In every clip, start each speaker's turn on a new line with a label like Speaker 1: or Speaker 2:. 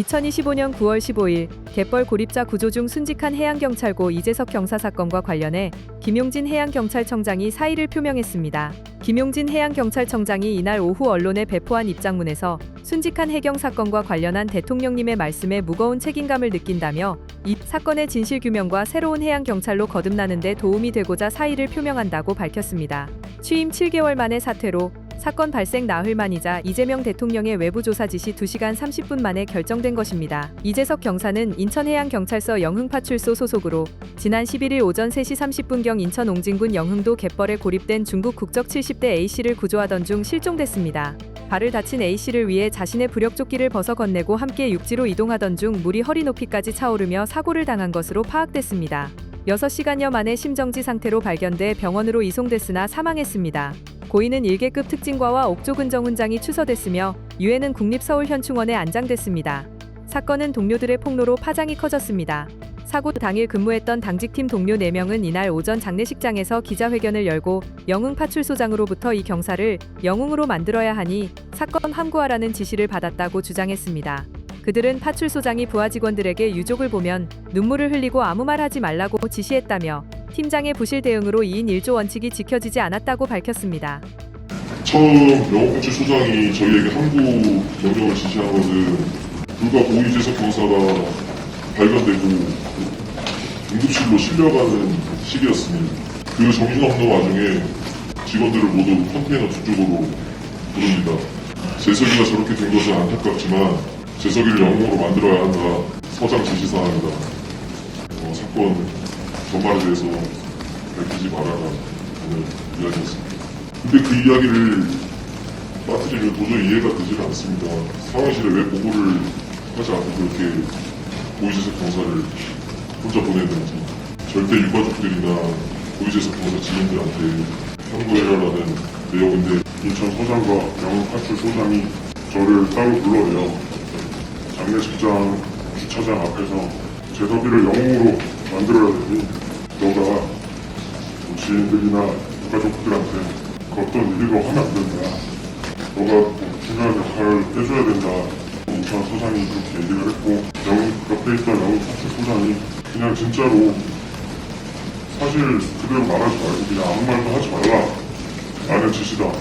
Speaker 1: 2025년 9월 15일 갯벌 고립자 구조 중 순직한 해양경찰고 이재석 경사 사건과 관련해 김용진 해양경찰청장이 사의를 표명했습니다. 김용진 해양경찰청장이 이날 오후 언론에 배포한 입장문에서 순직한 해경 사건과 관련한 대통령님의 말씀에 무거운 책임감을 느낀다며 이 사건의 진실규명과 새로운 해양경찰로 거듭나는 데 도움이 되고자 사의를 표명한다고 밝혔습니다. 취임 7개월 만에 사퇴로 사건 발생 나흘 만이자 이재명 대통령의 외부 조사 지시 2시간 30분 만에 결정된 것입니다. 이재석 경사는 인천해양경찰서 영흥파출소 소속으로 지난 11일 오전 3시 30분경 인천 옹진군 영흥도 갯벌에 고립된 중국 국적 70대 A씨를 구조하던 중 실종됐습니다. 발을 다친 A씨를 위해 자신의 부력조끼를 벗어 건네고 함께 육지로 이동하던 중 물이 허리 높이까지 차오르며 사고를 당한 것으로 파악됐습니다. 6시간여 만에 심정지 상태로 발견돼 병원으로 이송됐으나 사망했습니다. 고인은 일개급 특징과와 옥조근정 훈장이 추서됐으며 유해는 국립서울현충원에 안장됐습니다. 사건은 동료들의 폭로로 파장이 커졌습니다. 사고 당일 근무했던 당직팀 동료 4명은 이날 오전 장례식장에서 기자회견을 열고 영흥파출소장으로부터 이 경사를 영흥으로 만들어야 하니 사건 함구하라는 지시를 받았다고 주장했습니다. 그들은 파출소장이 부하 직원들에게 유족을 보면 눈물을 흘리고 아무 말 하지 말라고 지시했다며 팀장의 부실 대응으로 2인 1조 원칙이 지켜지지 않았다고 밝혔습니다.
Speaker 2: 처음 영흥파출소장이 저희에게 함구 명령을 지시한 것은 불과 고이재석 경사가 발견되고 응급실로 실려가는 시기였습니다. 그 정신없는 와중에 직원들을 모두 컨테이너 두 쪽으로 부릅니다. 재석이가 저렇게 된 것은 안타깝지만 재석이를 영웅으로 만들어야 한다. 서장 지시사항이다. 사건 전말에 대해서 밝히지 말아라 오늘 이야기했습니다. 근데 그 이야기를 빠뜨리면 도저히 이해가 되지는 않습니다. 상황실에 왜 보고를 하지 않고 그렇게 고이재석 경사를 혼자 보내는지, 절대 유가족들이나 고이재석 경사 지인들한테 함구해라라는 내용인데,
Speaker 3: 인천서장과 영흥파출소장이 저를 따로 불러내요. 장례식장 주차장 앞에서 재석이를 영웅으로 만들어야 되니 너가 지인들이나 유가족들한테 그 어떤 일도 하면 안 된다. 너가 중요한 역할을 해줘야 된다. 인천서장이 그렇게 얘기를 했고, 옆에 있던 영흥파출소장이 그냥 진짜로 사실 그대로 말하지 말고 그냥 아무 말도 하지 말라. 나는 지시다.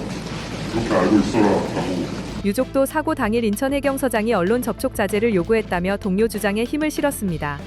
Speaker 3: 그렇게 알고 있어라 라고.
Speaker 1: 유족도 사고 당일 인천해경서장이 언론 접촉 자제를 요구했다며 동료 주장에 힘을 실었습니다.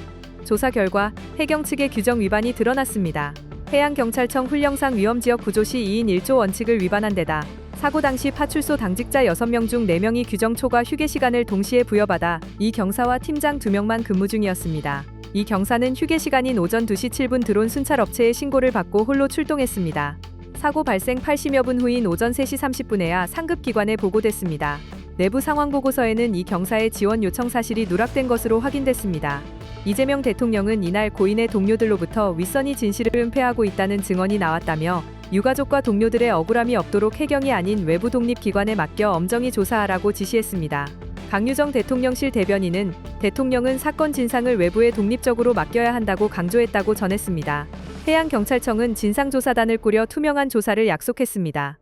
Speaker 1: 조사 결과 해경 측의 규정 위반이 드러났습니다. 해양경찰청 훈령상 위험지역 구조 시 2인 1조 원칙을 위반한 데다 사고 당시 파출소 당직자 6명 중 4명이 규정 초과 휴게 시간을 동시에 부여받아 이 경사와 팀장 2명만 근무 중이었습니다. 이 경사는 휴게 시간인 오전 2시 7분 드론 순찰 업체에 신고를 받고 홀로 출동했습니다. 사고 발생 80여 분 후인 오전 3시 30분에야 상급기관에 보고됐습니다. 내부 상황 보고서에는 이 경사의 지원 요청 사실이 누락된 것으로 확인됐습니다. 이재명 대통령은 이날 고인의 동료들로부터 윗선이 진실을 은폐하고 있다는 증언이 나왔다며 유가족과 동료들의 억울함이 없도록 해경이 아닌 외부 독립기관에 맡겨 엄정히 조사하라고 지시했습니다. 강유정 대통령실 대변인은 대통령은 사건 진상을 외부에 독립적으로 맡겨야 한다고 강조했다고 전했습니다. 해양경찰청은 진상조사단을 꾸려 투명한 조사를 약속했습니다.